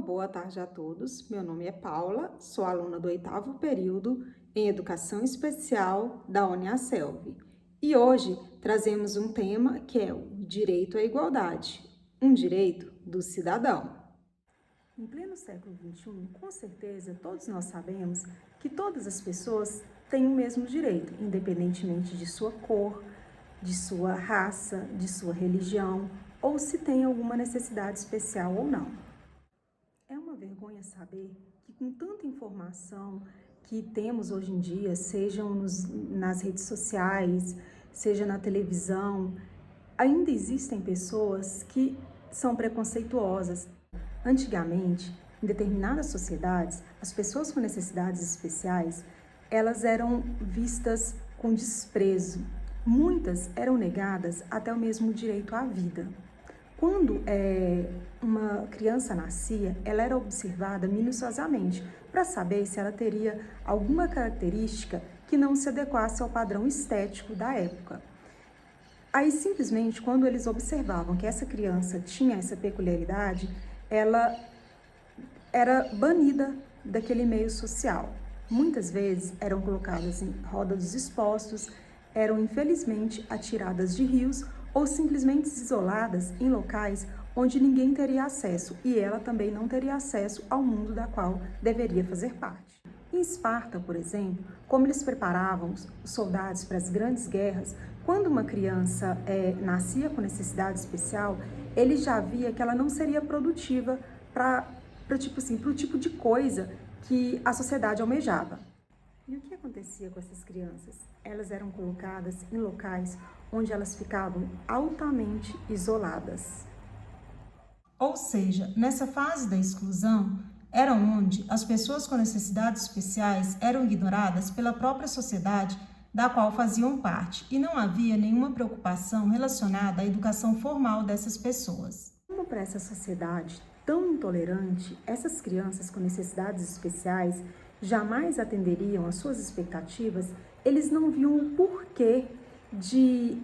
boa tarde a todos. Meu nome é Paula, sou aluna do 8º período em Educação Especial da UniaSelv. E hoje trazemos um tema que é o direito à igualdade, um direito do cidadão. Em pleno século XXI, com certeza todos nós sabemos que todas as pessoas têm o mesmo direito, independentemente de sua cor, de sua raça, de sua religião ou se tem alguma necessidade especial ou não. É uma vergonha saber que com tanta informação que temos hoje em dia, sejam nas redes sociais, seja na televisão, ainda existem pessoas que são preconceituosas. Antigamente, em determinadas sociedades, as pessoas com necessidades especiais, elas eram vistas com desprezo. Muitas eram negadas até o mesmo direito à vida. Quando uma criança nascia, ela era observada minuciosamente para saber se ela teria alguma característica que não se adequasse ao padrão estético da época. Aí, simplesmente, quando eles observavam que essa criança tinha essa peculiaridade, ela era banida daquele meio social. Muitas vezes eram colocadas em roda dos expostos, eram infelizmente atiradas de rios ou simplesmente isoladas em locais onde ninguém teria acesso e ela também não teria acesso ao mundo da qual deveria fazer parte. Em Esparta, por exemplo, como eles preparavam os soldados para as grandes guerras, quando uma criança nascia com necessidade especial, ele já via que ela não seria produtiva para o tipo de coisa que a sociedade almejava. E o que acontecia com essas crianças? Elas eram colocadas em locais onde elas ficavam altamente isoladas. Ou seja, nessa fase da exclusão, era onde as pessoas com necessidades especiais eram ignoradas pela própria sociedade da qual faziam parte e não havia nenhuma preocupação relacionada à educação formal dessas pessoas. Como para essa sociedade tão intolerante, essas crianças com necessidades especiais jamais atenderiam às suas expectativas, eles não viam o porquê de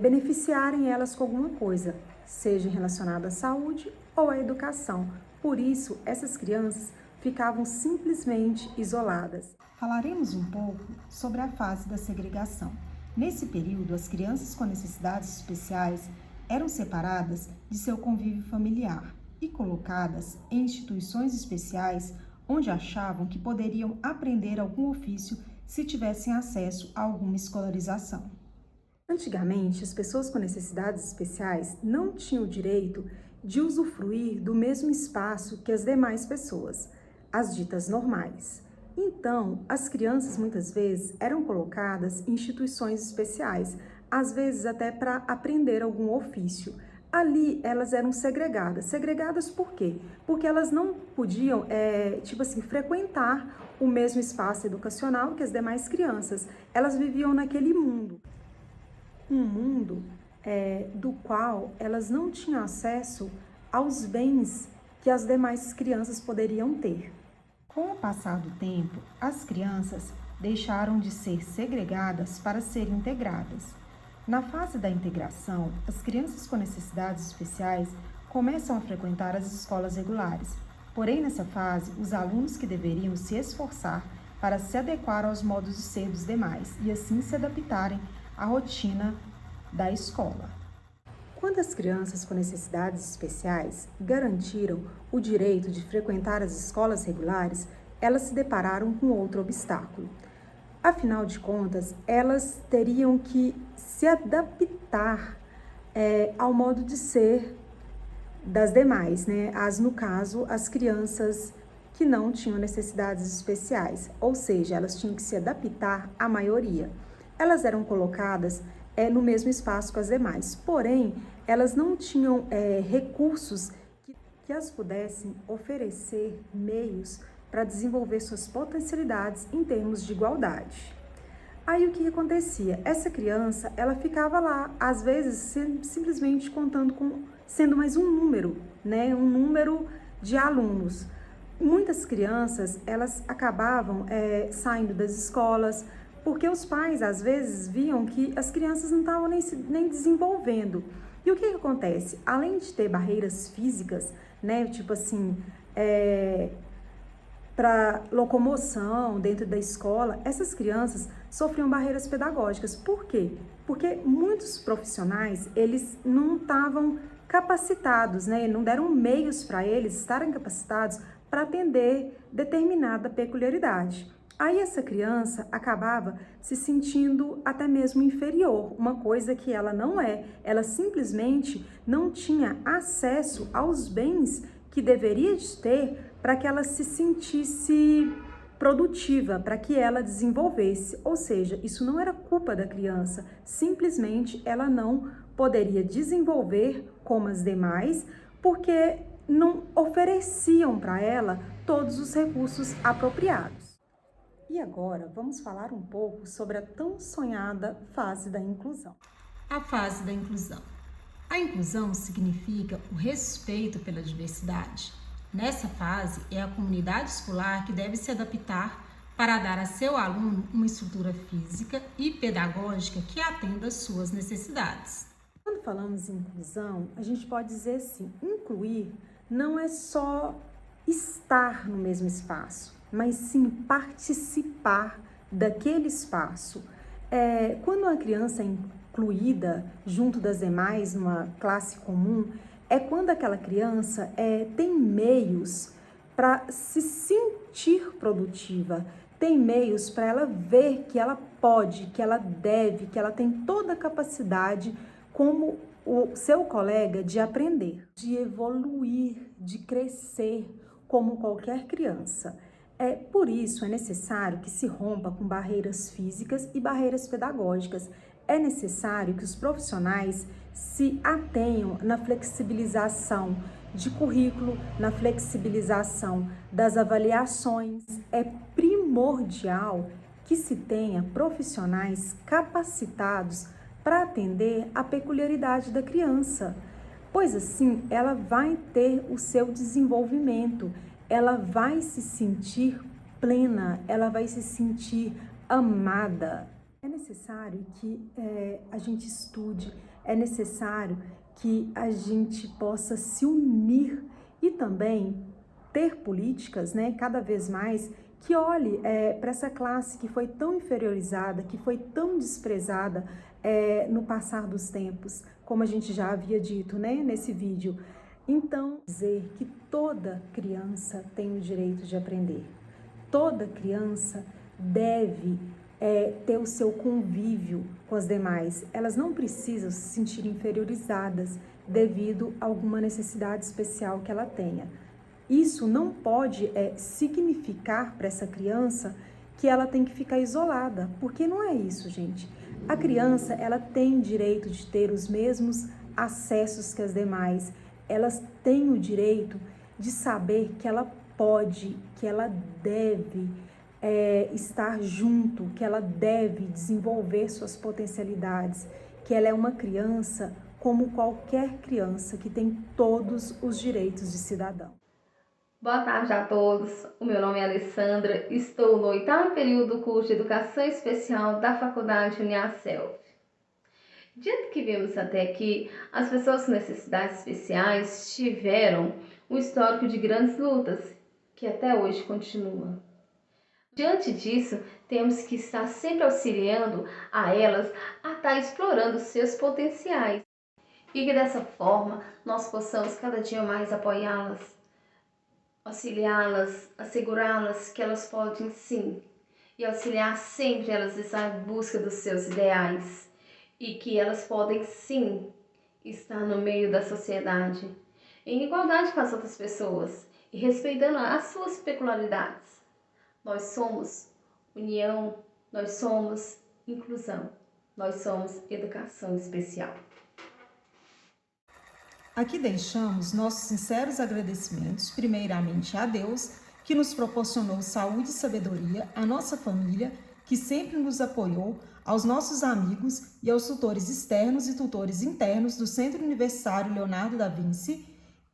beneficiarem elas com alguma coisa, seja relacionada à saúde ou à educação. Por isso, essas crianças ficavam simplesmente isoladas. Falaremos um pouco sobre a fase da segregação. Nesse período, as crianças com necessidades especiais eram separadas de seu convívio familiar e colocadas em instituições especiais onde achavam que poderiam aprender algum ofício se tivessem acesso a alguma escolarização. Antigamente, as pessoas com necessidades especiais não tinham o direito de usufruir do mesmo espaço que as demais pessoas, as ditas normais. Então, as crianças muitas vezes eram colocadas em instituições especiais, às vezes até para aprender algum ofício. Ali elas eram segregadas. Segregadas por quê? Porque elas não podiam, frequentar o mesmo espaço educacional que as demais crianças. Elas viviam naquele mundo. Um mundo do qual elas não tinham acesso aos bens que as demais crianças poderiam ter. Com o passar do tempo, as crianças deixaram de ser segregadas para serem integradas. Na fase da integração, as crianças com necessidades especiais começam a frequentar as escolas regulares. Porém, nessa fase, os alunos que deveriam se esforçar para se adequar aos modos de ser dos demais e assim se adaptarem à rotina da escola. Quando as crianças com necessidades especiais garantiram o direito de frequentar as escolas regulares, elas se depararam com outro obstáculo. Afinal de contas, elas teriam que se adaptar ao modo de ser das demais, né? No caso, as crianças que não tinham necessidades especiais, ou seja, elas tinham que se adaptar à maioria. Elas eram colocadas no mesmo espaço que as demais, porém, elas não tinham recursos que as pudessem oferecer meios para desenvolver suas potencialidades em termos de igualdade. Aí o que acontecia? Essa criança, ela ficava lá, às vezes simplesmente sendo mais um número, né? Um número de alunos. Muitas crianças, elas acabavam saindo das escolas, porque os pais, às vezes, viam que as crianças não estavam nem desenvolvendo. E o que acontece? Além de ter barreiras físicas, né, para locomoção dentro da escola, essas crianças sofriam barreiras pedagógicas. Por quê? Porque muitos profissionais, eles não estavam capacitados, né? Não deram meios para eles estarem capacitados para atender determinada peculiaridade. Aí essa criança acabava se sentindo até mesmo inferior, uma coisa que ela não é. Ela simplesmente não tinha acesso aos bens que deveria de ter para que ela se sentisse produtiva, para que ela desenvolvesse. Ou seja, isso não era culpa da criança, simplesmente ela não poderia desenvolver como as demais, porque não ofereciam para ela todos os recursos apropriados. E agora vamos falar um pouco sobre a tão sonhada fase da inclusão. A fase da inclusão. A inclusão significa o respeito pela diversidade. Nessa fase, é a comunidade escolar que deve se adaptar para dar a seu aluno uma estrutura física e pedagógica que atenda às suas necessidades. Quando falamos em inclusão, a gente pode dizer assim, incluir não é só estar no mesmo espaço, mas sim participar daquele espaço. Quando uma criança é incluída junto das demais numa classe comum, é quando aquela criança tem meios para se sentir produtiva, tem meios para ela ver que ela pode, que ela deve, que ela tem toda a capacidade como o seu colega de aprender, de evoluir, de crescer como qualquer criança. Por isso é necessário que se rompa com barreiras físicas e barreiras pedagógicas. É necessário que os profissionais se atenham na flexibilização de currículo, na flexibilização das avaliações. É primordial que se tenha profissionais capacitados para atender a peculiaridade da criança, pois assim ela vai ter o seu desenvolvimento, ela vai se sentir plena, ela vai se sentir amada. É necessário que a gente estude, é necessário que a gente possa se unir e também ter políticas, né, cada vez mais, que olhe para essa classe que foi tão inferiorizada, que foi tão desprezada no passar dos tempos, como a gente já havia dito, né, nesse vídeo. Então, dizer que toda criança tem o direito de aprender. Toda criança deve ter o seu convívio com as demais. Elas não precisam se sentir inferiorizadas devido a alguma necessidade especial que ela tenha. Isso não pode significar para essa criança que ela tem que ficar isolada, porque não é isso, gente. A criança, ela tem direito de ter os mesmos acessos que as demais. Elas têm o direito de saber que ela pode, que ela deve estar junto, que ela deve desenvolver suas potencialidades, que ela é uma criança como qualquer criança que tem todos os direitos de cidadão. Boa tarde a todos, o meu nome é Alessandra, estou no 8º período do curso de Educação Especial da Faculdade Uniaselv. Dito que vimos até aqui, as pessoas com necessidades especiais tiveram um histórico de grandes lutas, que até hoje continua. Diante disso, temos que estar sempre auxiliando a elas a estar explorando seus potenciais e que dessa forma nós possamos cada dia mais apoiá-las, auxiliá-las, assegurá-las que elas podem sim, e auxiliar sempre elas a estar em busca dos seus ideais e que elas podem sim estar no meio da sociedade, em igualdade com as outras pessoas e respeitando as suas peculiaridades. Nós somos união, nós somos inclusão, nós somos educação especial. Aqui deixamos nossos sinceros agradecimentos, primeiramente a Deus, que nos proporcionou saúde e sabedoria, à nossa família, que sempre nos apoiou, aos nossos amigos e aos tutores externos e tutores internos do Centro Universitário Leonardo da Vinci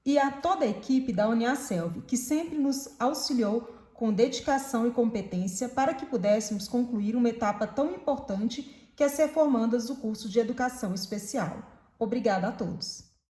e a toda a equipe da Uniaselv, que sempre nos auxiliou com dedicação e competência para que pudéssemos concluir uma etapa tão importante que é ser formandas do curso de Educação Especial. Obrigada a todos.